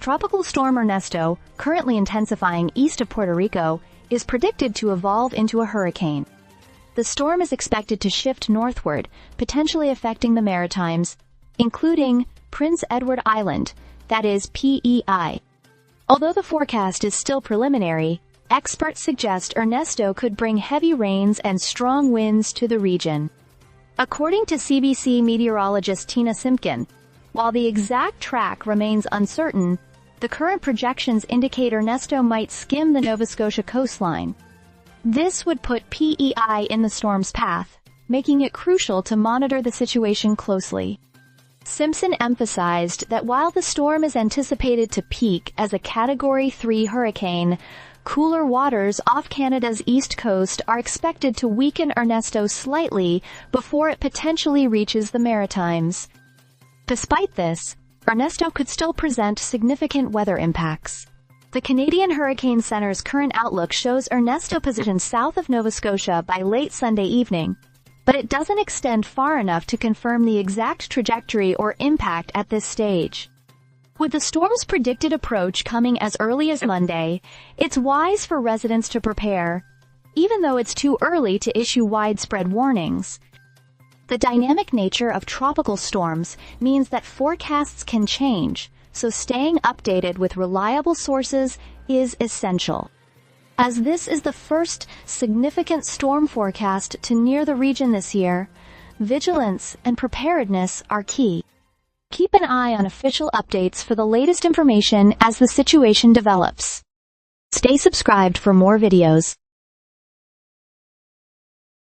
Tropical storm Ernesto, currently intensifying east of Puerto Rico, is predicted to evolve into a hurricane. The storm is expected to shift northward, potentially affecting the Maritimes, including Prince Edward Island, that is PEI. Although the forecast is still preliminary, experts suggest Ernesto could bring heavy rains and strong winds to the region. According to CBC meteorologist Tina Simpkin, while the exact track remains uncertain, the current projections indicate Ernesto might skim the Nova Scotia coastline. This would put PEI in the storm's path, making it crucial to monitor the situation closely. Simpson emphasized that while the storm is anticipated to peak as a Category 3 hurricane, cooler waters off Canada's east coast are expected to weaken Ernesto slightly before it potentially reaches the Maritimes. Despite this, Ernesto could still present significant weather impacts. The Canadian Hurricane Center's current outlook shows Ernesto positioned south of Nova Scotia by late Sunday evening, but it doesn't extend far enough to confirm the exact trajectory or impact at this stage. With the storm's predicted approach coming as early as Monday, it's wise for residents to prepare, even though it's too early to issue widespread warnings. The dynamic nature of tropical storms means that forecasts can change, so staying updated with reliable sources is essential. As this is the first significant storm forecast to near the region this year, vigilance and preparedness are key. Keep an eye on official updates for the latest information as the situation develops. Stay subscribed for more videos.